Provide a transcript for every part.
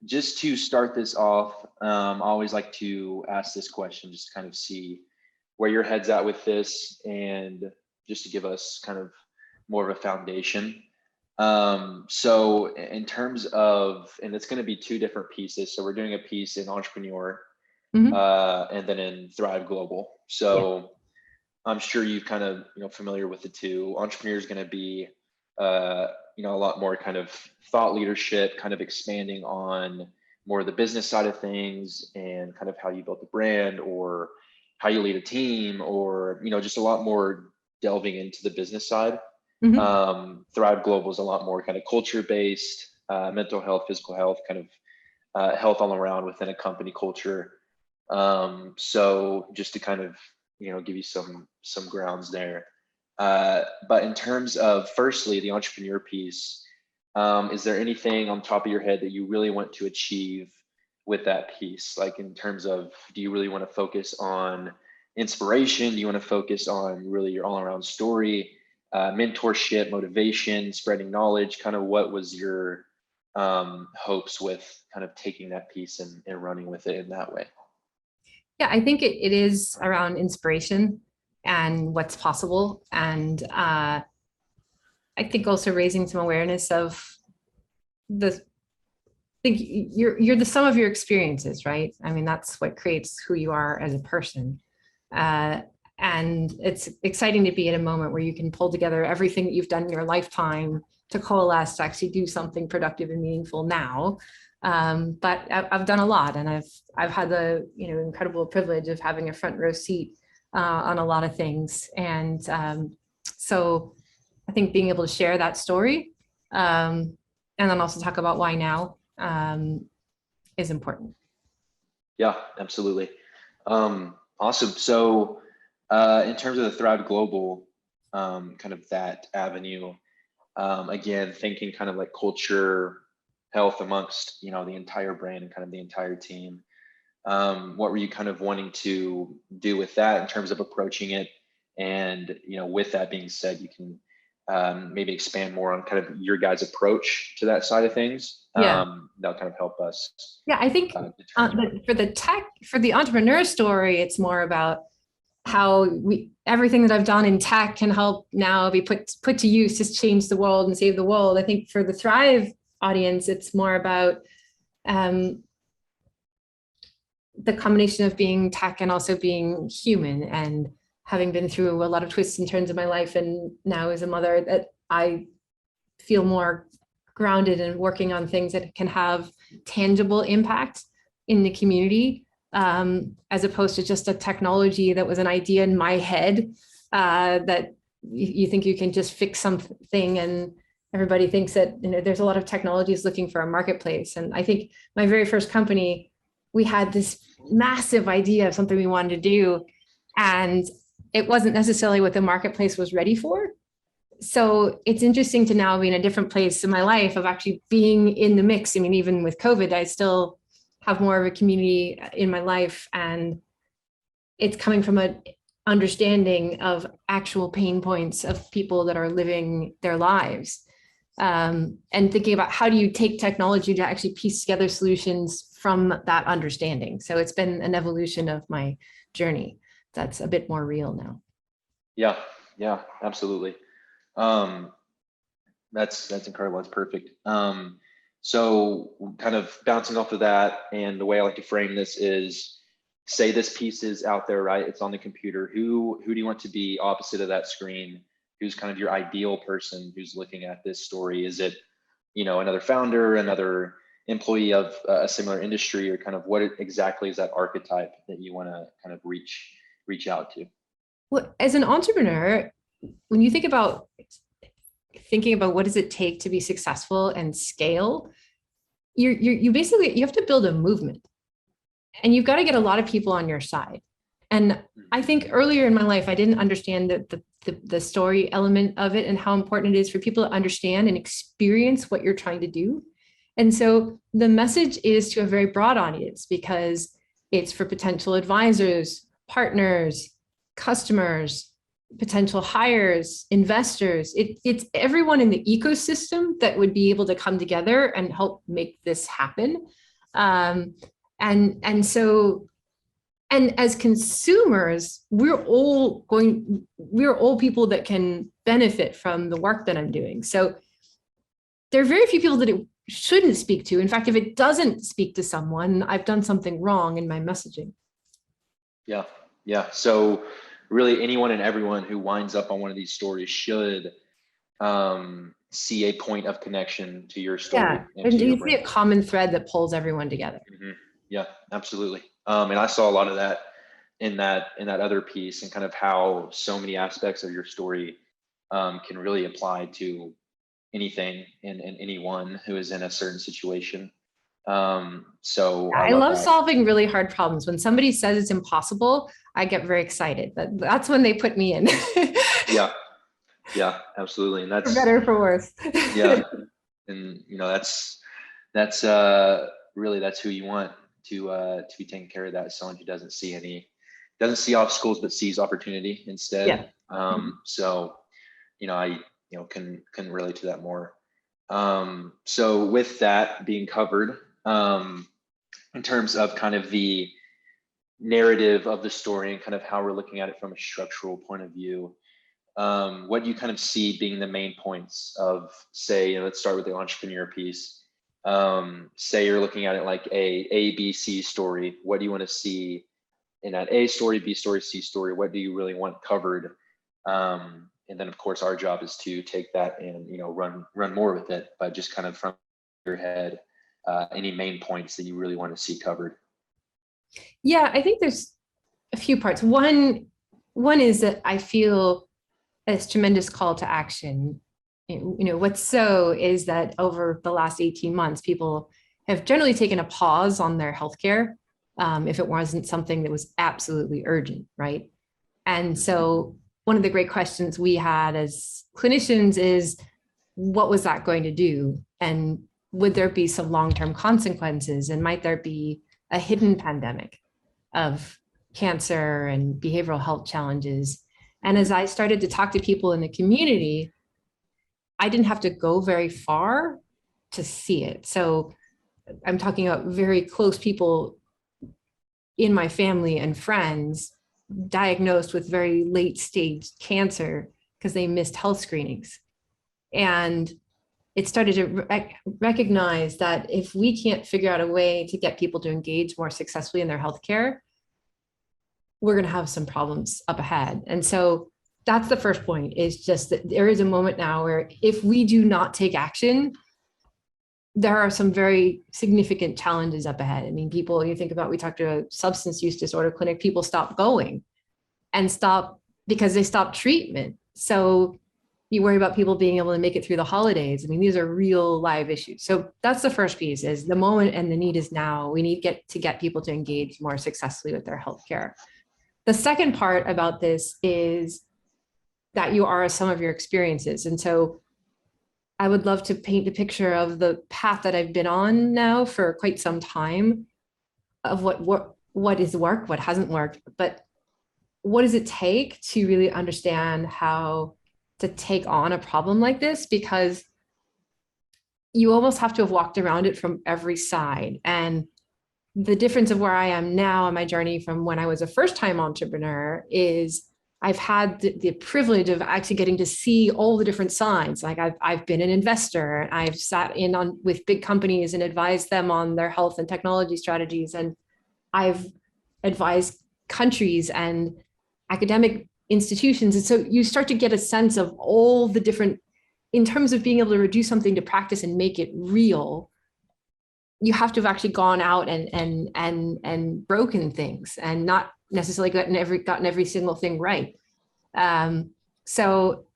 just to start this off, I always like to ask this question just to kind of see where your head's at with this and just to give us kind of more of a foundation. So in terms of, and it's going to be two different pieces. So we're doing a piece in Entrepreneur Mhm. and then in Thrive Global. Yeah. So I'm sure you've kind of, familiar with the two. Entrepreneur is going to be, uh, a lot more kind of thought leadership, kind of expanding on more of the business side of things and kind of how you build the brand or how you lead a team or, just a lot more delving into the business side. Mhm. Thrive Global is a lot more kind of culture based, mental health, physical health, kind of health all around within a company culture. So just to kind of, give you some grounds there. But in terms of firstly, the entrepreneur piece, is there anything on top of your head that you really want to achieve with that piece? Like in terms of, do you really want to focus on inspiration? Do you want to focus on really your all around story, mentorship, motivation, spreading knowledge? Kind of what was your hopes with kind of taking that piece and running with it in that way? Yeah, I think it is around inspiration and what's possible. And I think also raising some awareness of the think you're the sum of your experiences, right? I mean, that's what creates who you are as a person. Uh, and it's exciting to be in a moment where you can pull together everything that you've done in your lifetime to coalesce to actually do something productive and meaningful now. But I've done a lot, and I've had the incredible privilege of having a front row seat on a lot of things, and so I think being able to share that story, and then also talk about why now, is important. Yeah, absolutely. Awesome. So, in terms of the Thrive Global, kind of that avenue, again, thinking kind of like culture, health amongst, the entire brand and kind of the entire team. What were you kind of wanting to do with that in terms of approaching it? And, with that being said, you can maybe expand more on kind of your guys' approach to that side of things. Yeah. That'll kind of help us Yeah, I think determine. for the entrepreneur story, it's more about how everything that I've done in tech can help now be put to use to change the world and save the world. I think for the Thrive audience, it's more about um, the combination of being tech and also being human, and having been through a lot of twists and turns in my life, and now as a mother, that I feel more grounded and working on things that can have tangible impact in the community, as opposed to just a technology that was an idea in my head, that you think you can just fix something, and everybody thinks that there's a lot of technologies looking for a marketplace. And I think my very first company, we had this massive idea of something we wanted to do, and it wasn't necessarily what the marketplace was ready for. So it's interesting to now be in a different place in my life of actually being in the mix. I mean, even with COVID, I still have more of a community in my life, and it's coming from an understanding of actual pain points of people that are living their lives, and thinking about how do you take technology to actually piece together solutions from that understanding. So it's been an evolution of my journey that's a bit more real now. Yeah, absolutely. Um, that's incredible. That's perfect. So kind of bouncing off of that, and the way I like to frame this is, say this piece is out there, right? It's on the computer. Who do you want to be opposite of that screen? Who's kind of your ideal person who's looking at this story? Is it, another founder, another employee of a similar industry, or kind of what exactly is that archetype that you want to kind of reach out to? Well, as an entrepreneur, when you think about thinking about what does it take to be successful and scale, you basically you have to build a movement, and you've got to get a lot of people on your side. And I think earlier in my life, I didn't understand the story element of it and how important it is for people to understand and experience what you're trying to do. And so the message is to a very broad audience, because it's for potential advisors, partners, customers, potential hires, investors. It's everyone in the ecosystem that would be able to come together and help make this happen. And so, and as consumers, we're all people that can benefit from the work that I'm doing. So there are very few people that it shouldn't speak to. In fact, if it doesn't speak to someone, I've done something wrong in my messaging. Yeah. Yeah. So really anyone and everyone who winds up on one of these stories should see a point of connection to your story Yeah, and and to your you see brand. a common thread that pulls everyone together. Yeah, absolutely. And I saw a lot of that in that other piece, and kind of how so many aspects of your story can really apply to anything and anyone who is in a certain situation. So I I love love that. solving really hard problems. When somebody says it's impossible, I get very excited. That's when they put me in. Yeah, yeah, absolutely. And For that's, better or for worse. yeah, and that's really, that's who you want to be taking care of that. Someone who doesn't see obstacles but sees opportunity Yeah. instead. So I can relate to that more. So with that being covered, in terms of kind of the narrative of the story and kind of how we're looking at it from a structural point of view, what do you kind of see being the main points of, say, let's start with the entrepreneur piece. Say you're looking at it like a B, C story. What do you want to see in that A story, B story, C story? What do you really want covered? And then of course our job is to take that and run more with it, but just kind of from your head, any main points that you really want to see covered. Yeah, I think there's a few parts. One is that I feel this tremendous call to action. What's so is that over the last 18 months, people have generally taken a pause on their healthcare, if it wasn't something that was absolutely urgent, right? And so one of the great questions we had as clinicians is, what was that going to do? And would there be some long-term consequences? And might there be a hidden pandemic of cancer and behavioral health challenges? And as I started to talk to people in the community, I didn't have to go very far to see it. So I'm talking about very close people in my family and friends diagnosed with very late stage cancer because they missed health screenings. And it started to recognize that if we can't figure out a way to get people to engage more successfully in their healthcare, we're going to have some problems up ahead. And so that's the first point, is just that there is a moment now where if we do not take action, there are some very significant challenges up ahead. I mean, people, you think about, we talked to a substance use disorder clinic, people stop going and stop because they stop treatment. So you worry about people being able to make it through the holidays. I mean, these are real live issues. So that's the first piece, is the moment and the need is now. We need to get people to engage more successfully with their healthcare. The second part about this is that you are a sum of your experiences. And so I would love to paint the picture of the path that I've been on now for quite some time, of what is work, what hasn't worked, but what does it take to really understand how to take on a problem like this? Because you almost have to have walked around it from every side. And the difference of where I am now on my journey from when I was a first-time entrepreneur is I've had the privilege of actually getting to see all the different sides. Like I've been an investor, and I've sat in on with big companies and advised them on their health and technology strategies. And I've advised countries and academic institutions. And so you start to get a sense of all the different, in terms of being able to reduce something to practice and make it real, you have to have actually gone out and broken things and not necessarily gotten every single thing right. So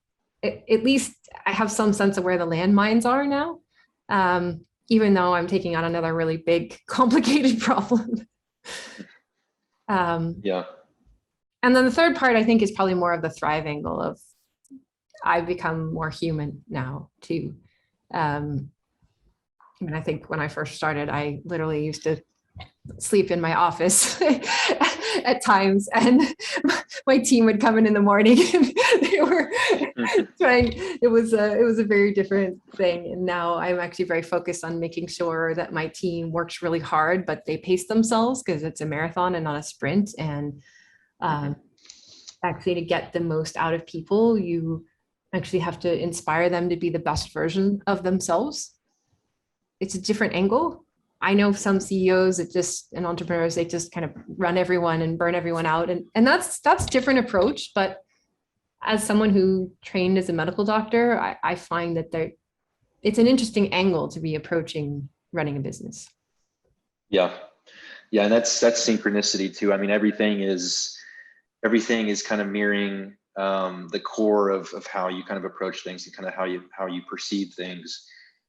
at least I have some sense of where the landmines are now, even though I'm taking on another really big, complicated problem. Yeah. And then the third part, I think, is probably more of the thrive angle of I've become more human now too. I mean, I think when I first started, I literally used to sleep in my office at times. And my team would come in the morning and they were trying, it was a very different thing. And now I'm actually very focused on making sure that my team works really hard, but they pace themselves because it's a marathon and not a sprint. And actually to get the most out of people, you actually have to inspire them to be the best version of themselves. It's a different angle. I know some CEOs and entrepreneurs, they just kind of run everyone and burn everyone out. And that's different approach. But as someone who trained as a medical doctor, I find that it's an interesting angle to be approaching running a business. Yeah. And that's synchronicity too. I mean, everything is kind of mirroring the core of how you kind of approach things and kind of how you perceive things.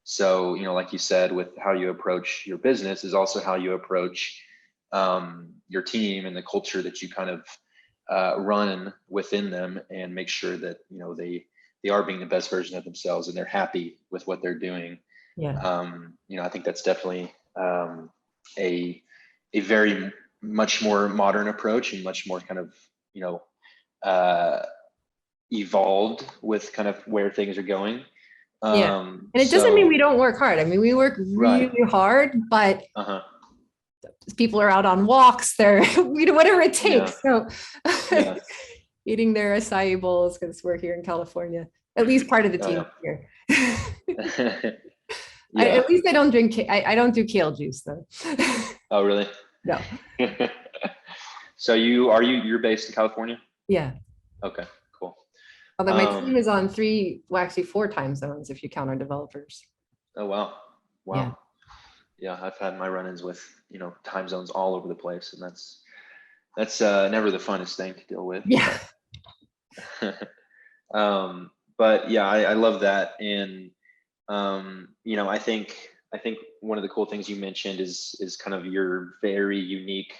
So, like you said, with how you approach your business is also how you approach your team and the culture that you kind of run within them, and make sure that, they are being the best version of themselves and they're happy with what they're doing. Yeah. I think that's definitely a very much more modern approach and much more kind of, evolved with kind of where things are going. And it doesn't mean we don't work hard. I mean, we work really hard, but people are out on walks, they're whatever it takes. So eating their acai bowls, because we're here in California, at least part of the team here. At least I don't drink, I don't do kale juice though. Oh, really? No. So you're based in California? Yeah. Okay, cool. Although my team is on 4 time zones if you count our developers. Oh, wow. Yeah, I've had my run-ins with, time zones all over the place, and that's never the funnest thing to deal with. Yeah. But yeah, I love that. And I think one of the cool things you mentioned is kind of your very unique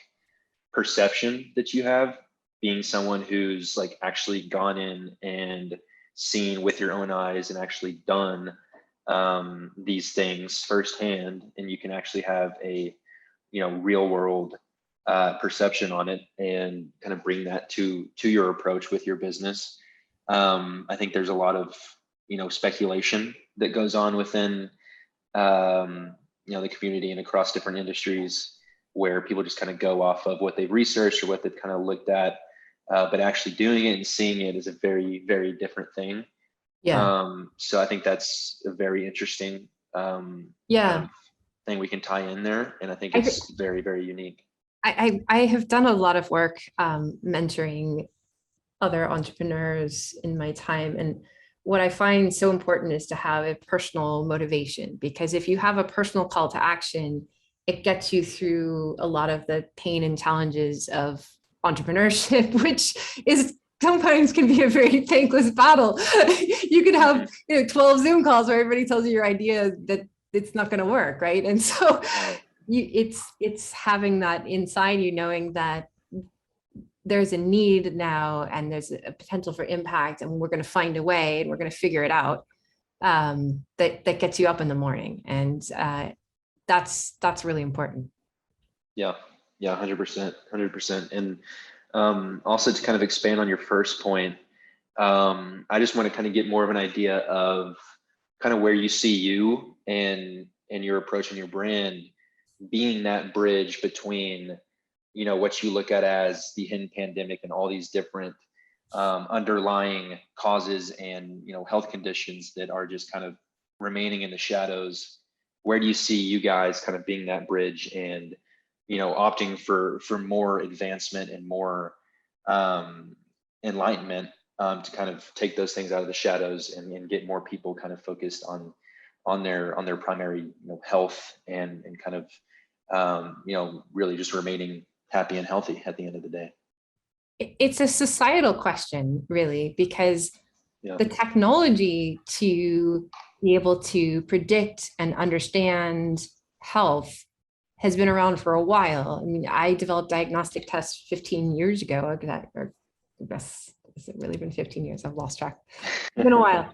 perception that you have, being someone who's like actually gone in and seen with your own eyes and actually done these things firsthand, and you can actually have a real world perception on it and kind of bring that to your approach with your business. I think there's a lot of speculation that goes on within the community and across different industries, where people just kind of go off of what they've researched or what they've kind of looked at, but actually doing it and seeing it is a very, very different thing. So I think that's a very interesting kind of thing we can tie in there, and I think it's very, very unique. I have done a lot of work mentoring other entrepreneurs in my time, and what I find so important is to have a personal motivation, because if you have a personal call to action, it gets you through a lot of the pain and challenges of entrepreneurship, which is sometimes can be a very thankless battle. You can have 12 Zoom calls where everybody tells you your idea that it's not going to work, right? And so it's having that inside you, knowing that there's a need now and there's a potential for impact, and we're going to find a way and we're going to figure it out, that gets you up in the morning. And that's really important. Yeah, 100%. And also, to kind of expand on your first point, I just want to kind of get more of an idea of kind of where you see you and your approach and your brand being that bridge between what you look at as the hidden pandemic and all these different underlying causes and health conditions that are just kind of remaining in the shadows. Where do you see you guys kind of being that bridge and opting for more advancement and more enlightenment to kind of take those things out of the shadows and get more people kind of focused on their primary health and kind of really just remaining happy and healthy at the end of the day? It's a societal question, really, because the technology to be able to predict and understand health has been around for a while. I mean, I developed diagnostic tests 15 years ago, or I guess, has it really been 15 years? I've lost track. It's been a while.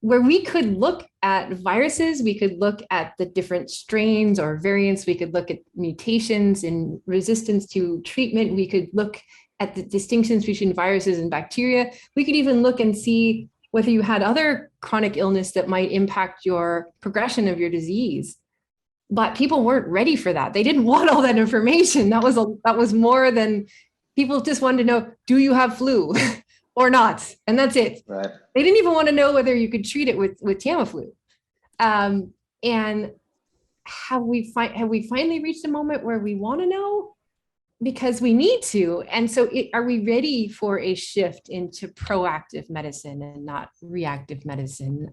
Where we could look at viruses, we could look at the different strains or variants, we could look at mutations in resistance to treatment, we could look at the distinctions between viruses and bacteria. We could even look and see whether you had other chronic illness that might impact your progression of your disease. But people weren't ready for that. They didn't want all that information. That was more than people just wanted to know, do you have flu or not? And that's it. Right. They didn't even want to know whether you could treat it with Tamiflu. And have we finally reached a moment where we want to know? Because we need to. And so are we ready for a shift into proactive medicine and not reactive medicine?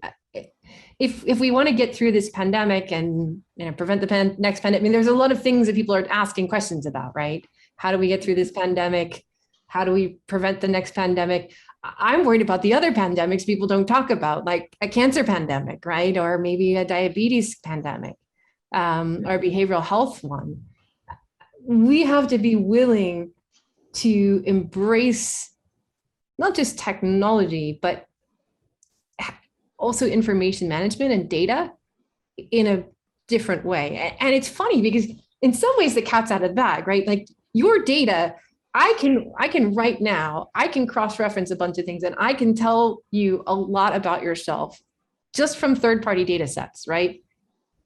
If we want to get through this pandemic and prevent the next pandemic, I mean, there's a lot of things that people are asking questions about, right? How do we get through this pandemic? How do we prevent the next pandemic? I'm worried about the other pandemics people don't talk about, like a cancer pandemic, right? Or maybe a diabetes pandemic, or a behavioral health one. We have to be willing to embrace not just technology, but also information management and data in a different way. And it's funny because in some ways the cat's out of the bag, right? Like your data, I can right now, I can cross-reference a bunch of things and I can tell you a lot about yourself just from third-party data sets, right?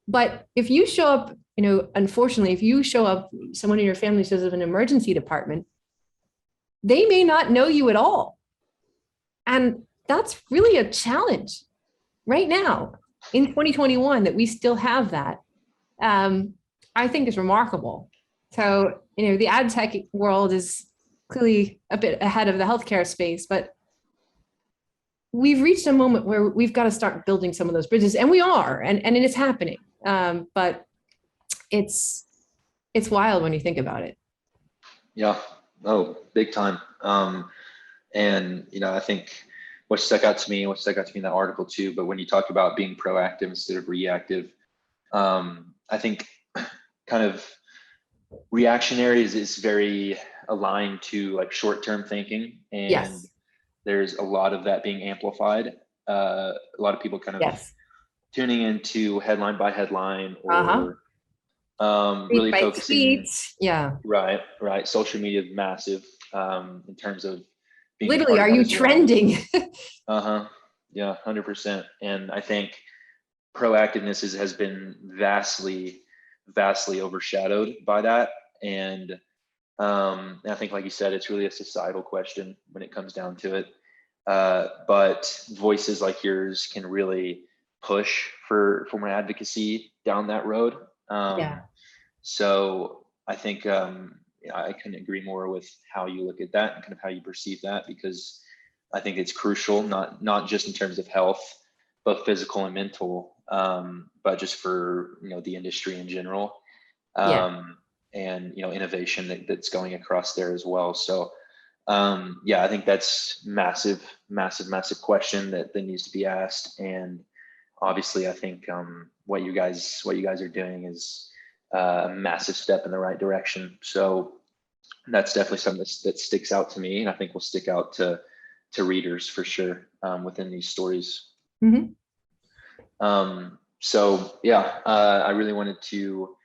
But if you show up, unfortunately, if you show up, someone in your family shows up in an emergency department, they may not know you at all. And that's really a challenge right now in 2021 that we still have that. I think is remarkable. So, the ad tech world is clearly a bit ahead of the healthcare space, but we've reached a moment where we've got to start building some of those bridges, and we are, and it is happening. But it's wild when you think about it. Yeah. Oh, big time. And I think what stuck out to me in that article too, but when you talk about being proactive instead of reactive, I think kind of reactionary is very aligned to like short-term thinking. And Yes. There's a lot of that being amplified. A lot of people kind of Yes. tuning into headline by headline or really by focusing. tweets. Yeah. Right. Social media is massive in terms of being literally, are you trending? Yeah, 100%. And I think proactiveness has been vastly overshadowed by that. And I think, like you said, it's really a societal question when it comes down to it. But voices like yours can really push for more advocacy down that road. Yeah. So I think I couldn't agree more with how you look at that and kind of how you perceive that, because I think it's crucial, not just in terms of health, both physical and mental, but just for the industry in general, and innovation that's going across there as well. So I think that's massive question that needs to be asked. And obviously, I think what you guys are doing is a massive step in the right direction. So that's definitely something that sticks out to me, and I think will stick out to readers for sure within these stories. Mm-hmm. I really wanted to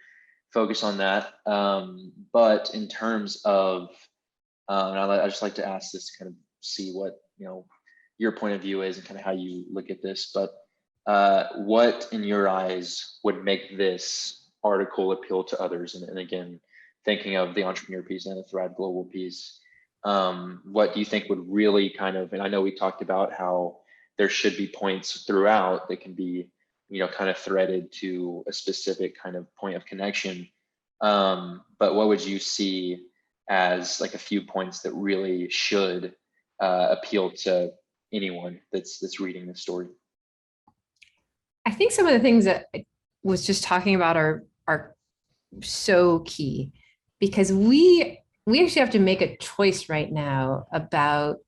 focus on that. But in terms of, and I just like to ask this to kind of see what your point of view is and kind of how you look at this. But what in your eyes would make this article appeal to others? And again, thinking of the entrepreneur piece and the Thrive Global piece, what do you think would really kind of, and I know we talked about how there should be points throughout that can be, kind of threaded to a specific kind of point of connection. But what would you see as like a few points that really should appeal to anyone that's reading this story? I think some of the things that I was just talking about are so key, because we actually have to make a choice right now about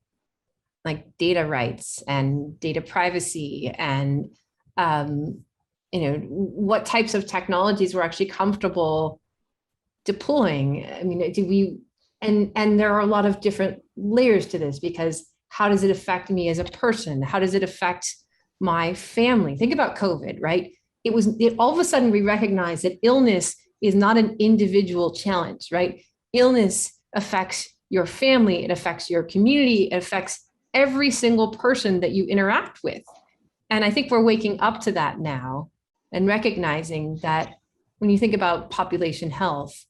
like data rights and data privacy and what types of technologies we're actually comfortable deploying. I mean, and there are a lot of different layers to this, because how does it affect me as a person? How does it affect my family. Think about COVID, right? All of a sudden we recognize that illness is not an individual challenge, right? Illness affects your family, it affects your community, it affects every single person that you interact with. And I think we're waking up to that now and recognizing that when you think about population health,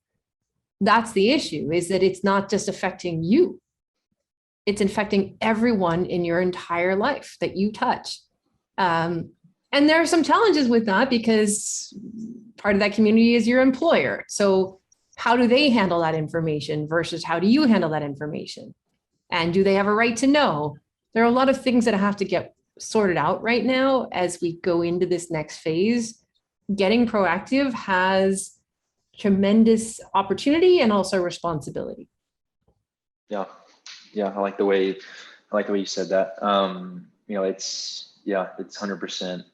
that's the issue, is that it's not just affecting you. It's infecting everyone in your entire life that you touch. And there are some challenges with that because part of that community is your employer. So how do they handle that information versus how do you handle that information? And do they have a right to know? There are a lot of things that have to get sorted out right now as we go into this next phase. Getting proactive has tremendous opportunity and also responsibility. Yeah. Yeah. I like the way you said that. It's 100%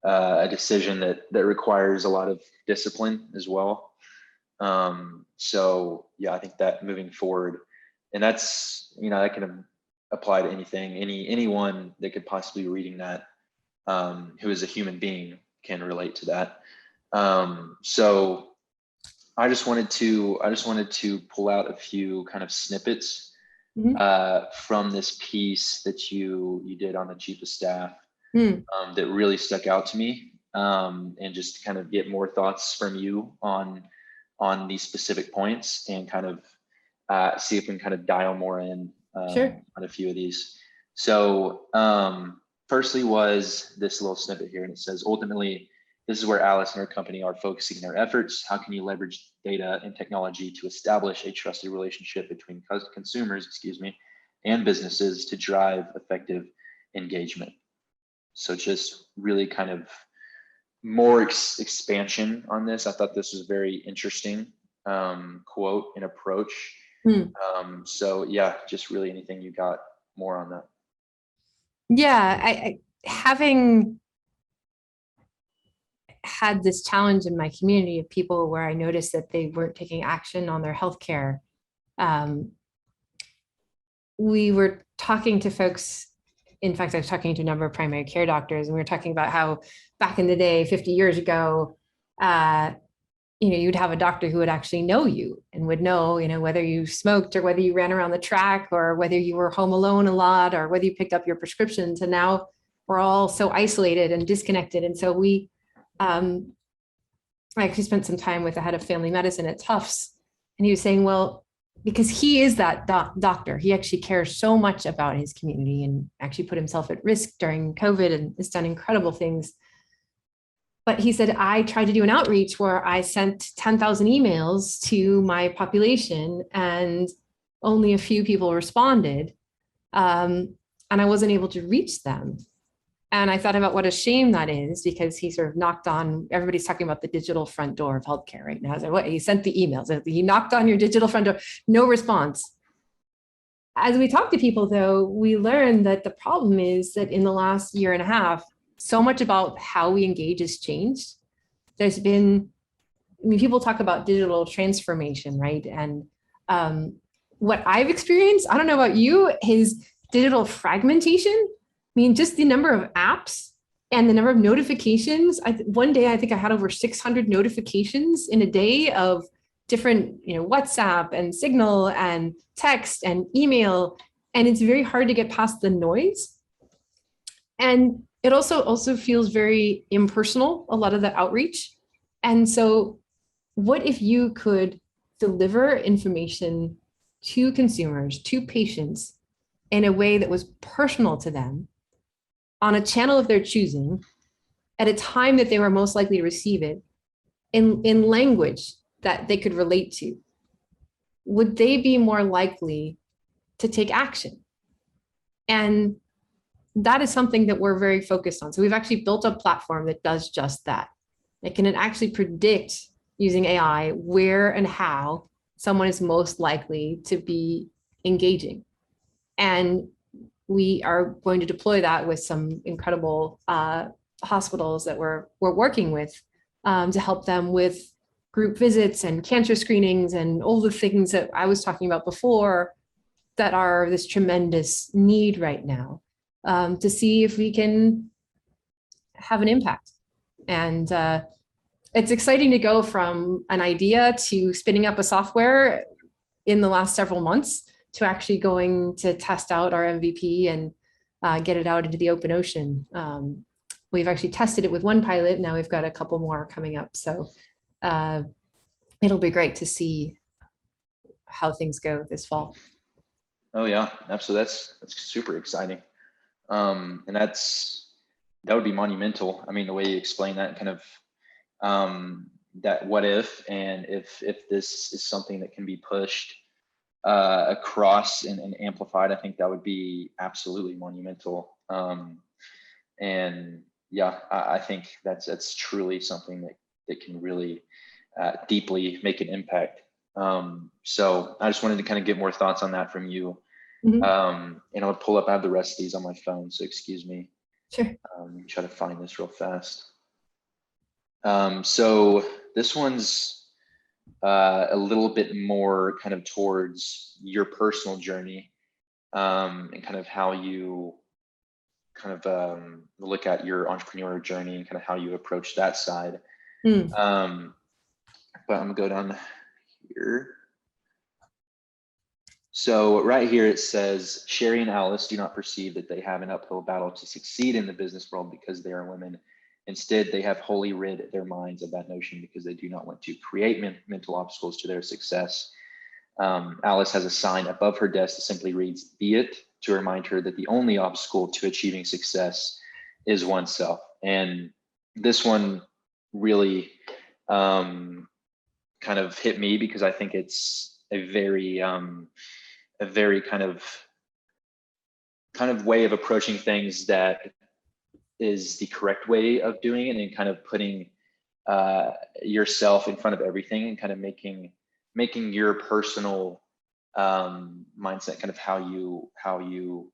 a decision that requires a lot of discipline as well. So yeah, I think that moving forward, and that's, that can apply to anything, anyone that could possibly be reading that, who is a human being can relate to that. So I just wanted to pull out a few kind of snippets from this piece that you did on the chief of staff that really stuck out to me, and just kind of get more thoughts from you on these specific points and kind of see if we can kind of dial more in Sure. on a few of these. So firstly was this little snippet here, and it says, ultimately, this is where Alice and her company are focusing their efforts. How can you leverage data and technology to establish a trusted relationship between consumers, and businesses to drive effective engagement? So just really kind of more expansion on this. I thought this was very interesting quote and approach. So yeah, just really anything you got more on that. Yeah, I having had this challenge in my community of people where I noticed that they weren't taking action on their healthcare. We were talking to folks. In fact, I was talking to a number of primary care doctors, and we were talking about how back in the day, 50 years ago, you'd have a doctor who would actually know you and would know, whether you smoked or whether you ran around the track or whether you were home alone a lot or whether you picked up your prescriptions. And now we're all so isolated and disconnected. And so I actually spent some time with the head of family medicine at Tufts, and he was saying, well, because he is that doctor, he actually cares so much about his community and actually put himself at risk during COVID and has done incredible things. But he said, I tried to do an outreach where I sent 10,000 emails to my population and only a few people responded. And I wasn't able to reach them. And I thought about what a shame that is, because he sort of knocked on, everybody's talking about the digital front door of healthcare right now. So what, he sent the emails, he knocked on your digital front door, no response. As we talk to people though, we learn that the problem is that in the last year and a half, so much about how we engage has changed. There's been, people talk about digital transformation, right? And what I've experienced, I don't know about you, is digital fragmentation. Just the number of apps and the number of notifications. One day, I think I had over 600 notifications in a day of different, WhatsApp and Signal and text and email. And it's very hard to get past the noise. And it also feels very impersonal, a lot of the outreach. And so what if you could deliver information to consumers, to patients, in a way that was personal to them, on a channel of their choosing, at a time that they were most likely to receive it, in language that they could relate to? Would they be more likely to take action? And that is something that we're very focused on. So we've actually built a platform that does just that. It can actually predict, using AI, where and how someone is most likely to be engaging. And we are going to deploy that with some incredible hospitals that we're working with to help them with group visits and cancer screenings and all the things that I was talking about before that are this tremendous need right now, to see if we can have an impact. And it's exciting to go from an idea to spinning up a software in the last several months to actually going to test out our MVP and get it out into the open ocean. We've actually tested it with one pilot. Now we've got a couple more coming up. So it'll be great to see how things go this fall. Oh yeah, absolutely. That's super exciting. And that would be monumental. I mean, the way you explain that kind of that what if, and if this is something that can be pushed across and amplified, I think that would be absolutely monumental. And yeah, I think that's truly something that can really deeply make an impact. So I just wanted to kind of get more thoughts on that from you. And I'll pull up, I have the rest of these on my phone, so excuse me. Sure. Try to find this real fast. So this one's a little bit more kind of towards your personal journey, and kind of how you kind of look at your entrepreneurial journey and kind of how you approach that side. But I'm gonna go down here. So right here it says, Sherry and Alice do not perceive that they have an uphill battle to succeed in the business world because they are women. Instead, they have wholly rid their minds of that notion because they do not want to create mental obstacles to their success. Alice has a sign above her desk that simply reads, "Be it," to remind her that the only obstacle to achieving success is oneself. And this one really kind of hit me because I think it's a very kind of way of approaching things that is the correct way of doing it, and kind of putting yourself in front of everything and kind of making your personal mindset kind of how you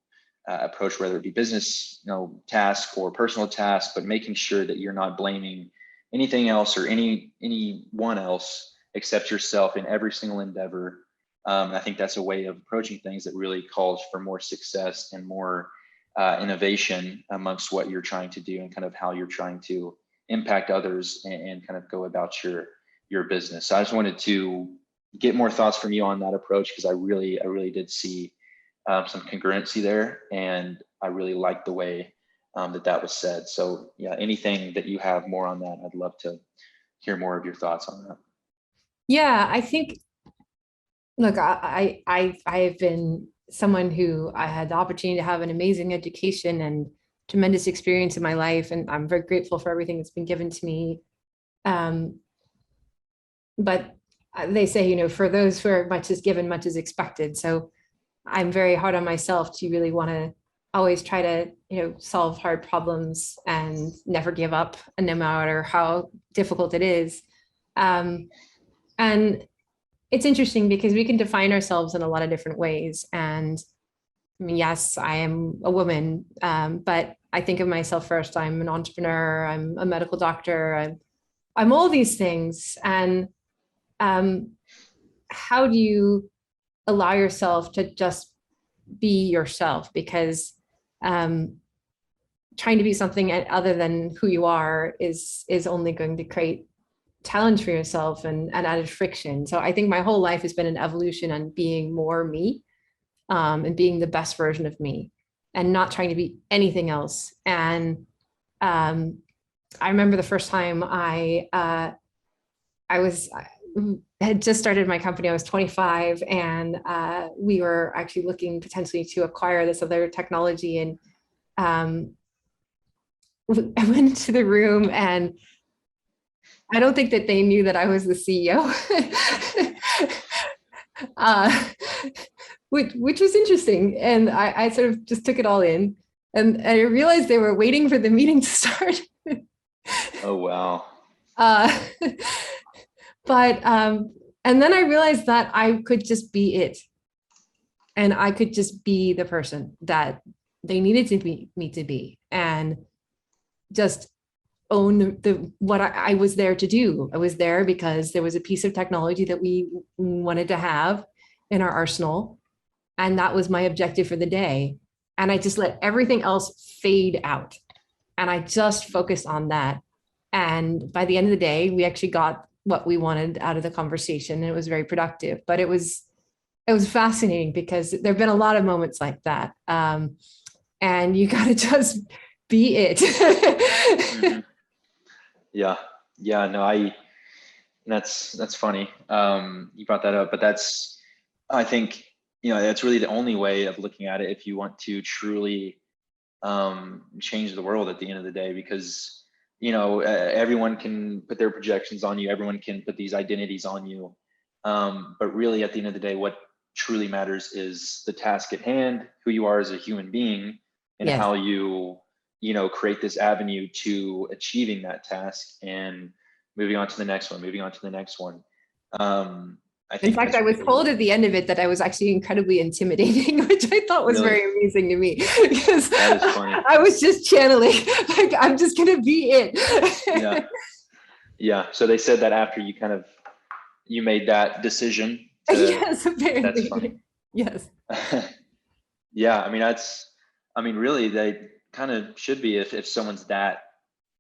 approach, whether it be business task or personal task, but making sure that you're not blaming anything else or anyone else except yourself in every single endeavor. I think that's a way of approaching things that really calls for more success and more innovation amongst what you're trying to do and kind of how you're trying to impact others and kind of go about your business. So I just wanted to get more thoughts from you on that approach, because I really did see some congruency there, and I really liked the way that was said. So yeah, anything that you have more on that, I'd love to hear more of your thoughts on that. Yeah, I think, look, I've been someone who I had the opportunity to have an amazing education and tremendous experience in my life, and I'm very grateful for everything that's been given to me. But they say, for those who much is given, much is expected. So I'm very hard on myself to really want to always try to, solve hard problems and never give up, and no matter how difficult it is. And it's interesting because we can define ourselves in a lot of different ways. And I mean, yes, I am a woman, but I think of myself first. I'm an entrepreneur. I'm a medical doctor. I'm all these things. And how do you allow yourself to just be yourself? Because trying to be something other than who you are is only going to create challenge for yourself and added friction. So I think my whole life has been an evolution on being more me, and being the best version of me, and not trying to be anything else. And I remember the first time I had just started my company. I was 25, and we were actually looking potentially to acquire this other technology. And I went into the room, and I don't think that they knew that I was the CEO, which was interesting. And I sort of just took it all in, and I realized they were waiting for the meeting to start. Oh, wow. But and then I realized that I could just be it, and I could just be the person that they needed me to be, and just own what I was there to do. I was there because there was a piece of technology that we wanted to have in our arsenal, and that was my objective for the day. And I just let everything else fade out. And I just focused on that. And by the end of the day, we actually got what we wanted out of the conversation. And it was very productive, but it was fascinating because there've been a lot of moments like that. And you got to just be it. Mm-hmm. Yeah. Yeah. No, that's funny. You brought that up, but I think, that's really the only way of looking at it if you want to truly change the world at the end of the day, because, everyone can put their projections on you. Everyone can put these identities on you. But really at the end of the day, what truly matters is the task at hand, who you are as a human being, and Yes. how you, create this avenue to achieving that task and moving on to the next one, moving on to the next one. I In think fact, that's I was really, told at the end of it that I was actually incredibly intimidating, which I thought was really, very amusing to me because that is funny. I was just channeling, like, I'm just going to be it. Yeah. Yeah. So they said that after you made that decision. Yes, That's funny. apparently. Yes. Yeah. Really, they kind of should be if someone's that,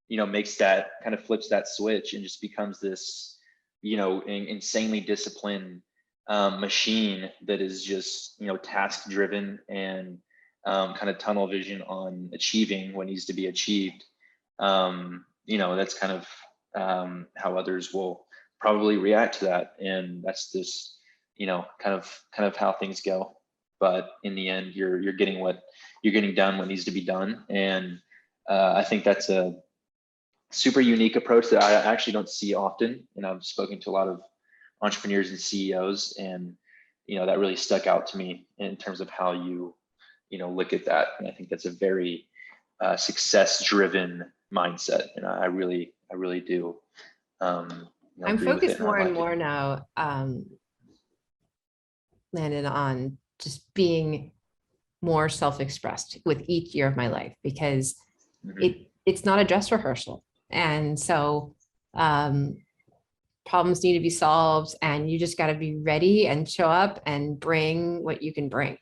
makes that kind of flips that switch and just becomes this, insanely disciplined machine that is just, task driven and kind of tunnel vision on achieving what needs to be achieved. That's kind of how others will probably react to that. And that's just, kind of how things go. But in the end, you're getting done what needs to be done. And I think that's a super unique approach that I actually don't see often. And I've spoken to a lot of entrepreneurs and CEOs, and that really stuck out to me in terms of how you look at that. And I think that's a very success-driven mindset, and I really do. I'm Agree with it, focused and I more and like it. more now, Landon, on just being more self-expressed with each year of my life, because Mhm. it's not a dress rehearsal. And so problems need to be solved, and you just got to be ready and show up and bring what you can bring.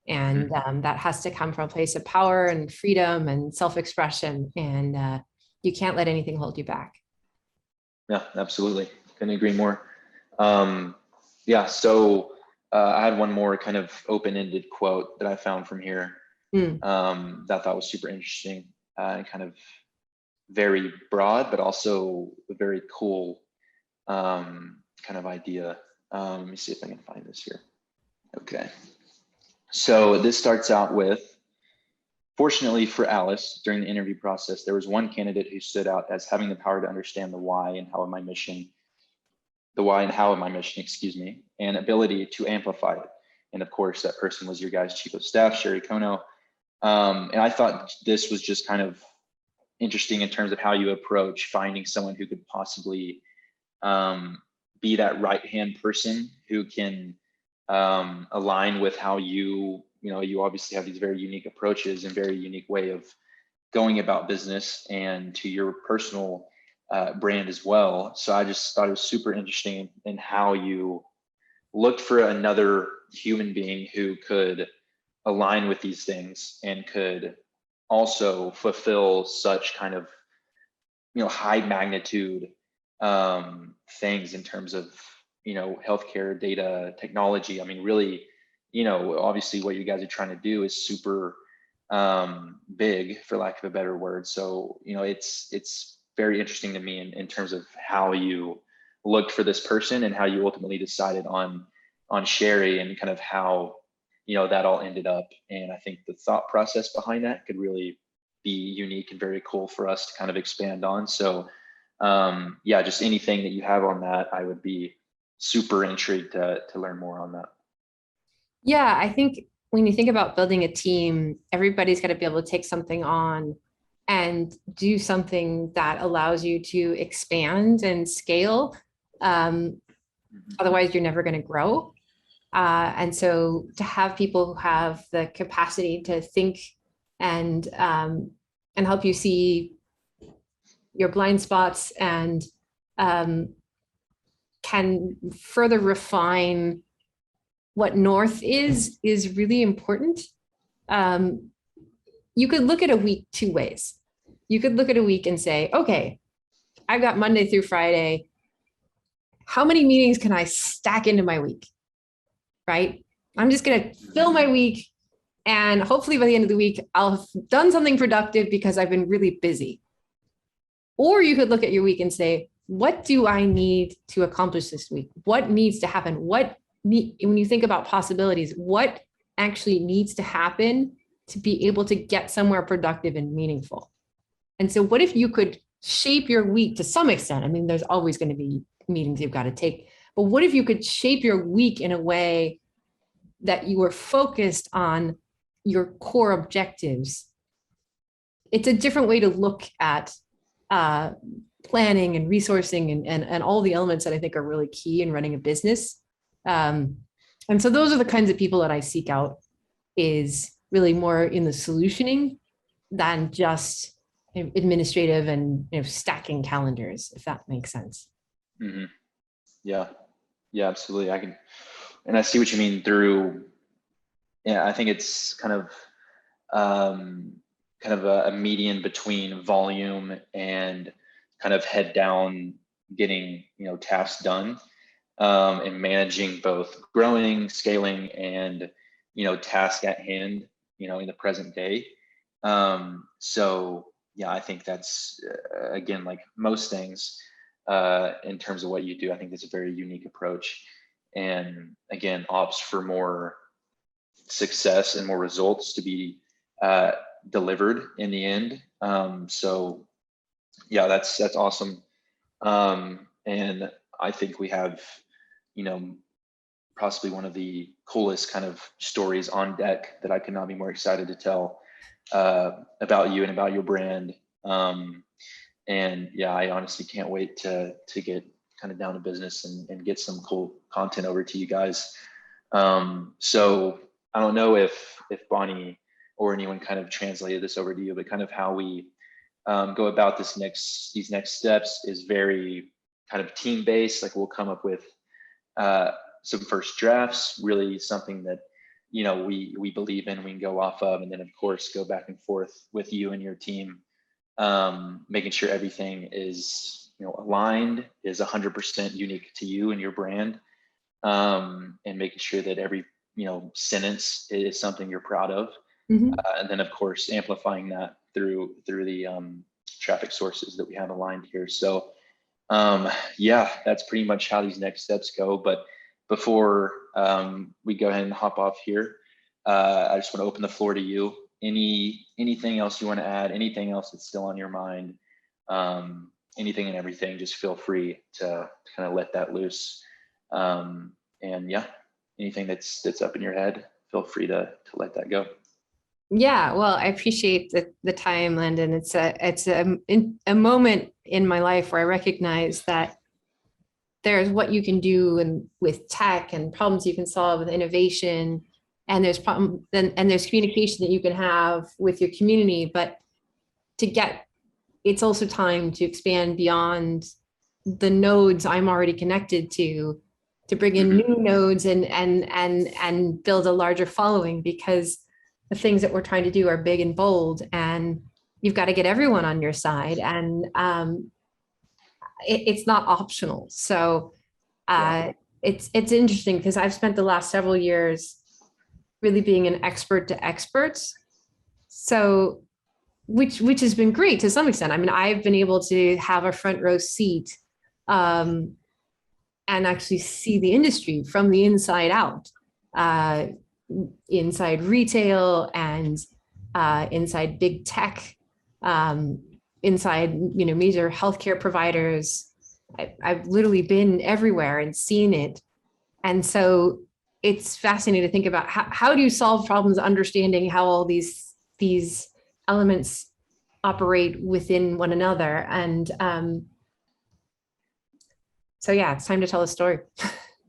And that has to come from a place of power and freedom and self-expression. And you can't let anything hold you back. Yeah, absolutely. Couldn't agree more. Yeah, so I had one more kind of open-ended quote that I found from here Mm. that I thought was super interesting and kind of very broad, but also a very cool kind of idea. Let me see if I can find this here. Okay. So this starts out with, fortunately for Alice, during the interview process, there was one candidate who stood out as having the power to understand the why and how of my mission, excuse me, and ability to amplify it. And of course, that person was your guys' chief of staff, Sherry Kono. And I thought this was just kind of interesting in terms of how you approach finding someone who could possibly be that right-hand person who can align with how you obviously have these very unique approaches and very unique way of going about business and to your personal brand as well. So I just thought it was super interesting in how you looked for another human being who could align with these things and could also fulfill such kind of high magnitude things in terms of healthcare data technology. I mean, really, obviously what you guys are trying to do is super big, for lack of a better word. So it's very interesting to me in terms of how you looked for this person and how you ultimately decided on Sherry, and kind of how that all ended up. And I think the thought process behind that could really be unique and very cool for us to kind of expand on. So yeah, just anything that you have on that, I would be super intrigued to learn more on that. Yeah, I think when you think about building a team, everybody's got to be able to take something on and do something that allows you to expand and scale. Otherwise, you're never going to grow. And so to have people who have the capacity to think and help you see your blind spots and can further refine what north is really important. You could look at a week two ways. you could look at a week and say, okay, I've got Monday through Friday. How many meetings can I stack into my week? Right? I'm just going to fill my week. And hopefully by the end of the week, I'll have done something productive because I've been really busy. Or you could look at your week and say, what do I need to accomplish this week? What needs to happen? When you think about possibilities, what actually needs to happen to be able to get somewhere productive and meaningful? And so what if you could shape your week to some extent? I mean, there's always going to be meetings you've got to take, but what if you could shape your week in a way that you were focused on your core objectives? It's a different way to look at planning and resourcing and all the elements that I think are really key in running a business. And so those are the kinds of people that I seek out, is really more in the solutioning than just administrative and stacking calendars, if that makes sense. Mm-hmm. Yeah, absolutely. And I see what you mean through. Yeah, I think it's kind of a median between volume and kind of head down, getting tasks done, and managing both growing, scaling, and task at hand, in the present day. So yeah, I think that's again, like most things in terms of what you do, I think that's a very unique approach, and again, opts for more success and more results to be delivered in the end. So yeah, that's awesome. And I think we have, possibly one of the coolest kind of stories on deck that I could not be more excited to tell about you and about your brand. And yeah, I honestly can't wait to get kind of down to business and get some cool content over to you guys. So I don't know if Bonnie or anyone kind of translated this over to you, but kind of how we go about these next steps is very kind of team based. Like we'll come up with some first drafts, really something that we believe in, we can go off of, and then of course go back and forth with you and your team, making sure everything is aligned, is 100% unique to you and your brand, and making sure that every sentence is something you're proud of. Mm-hmm. And then of course amplifying that through the traffic sources that we have aligned here. So yeah, that's pretty much how these next steps go. But before we go ahead and hop off here, I just want to open the floor to you. Anything else you want to add? Anything else that's still on your mind? Anything and everything, just feel free to kind of let that loose. And yeah, anything that's up in your head, feel free to let that go. Yeah, well, I appreciate the time, Landon. It's a moment in my life where I recognize that there's what you can do and with tech and problems you can solve with innovation, and there's there's communication that you can have with your community. But it's also time to expand beyond the nodes I'm already connected to bring in new nodes and build a larger following, because the things that we're trying to do are big and bold, and you've got to get everyone on your side, and it's not optional. So it's interesting because I've spent the last several years really being an expert to experts. So which has been great to some extent. I mean, I've been able to have a front row seat and actually see the industry from the inside out, inside retail and inside big tech, inside major healthcare providers. I've literally been everywhere and seen it. And so it's fascinating to think about how do you solve problems, understanding how all these elements operate within one another. And so yeah, it's time to tell a story.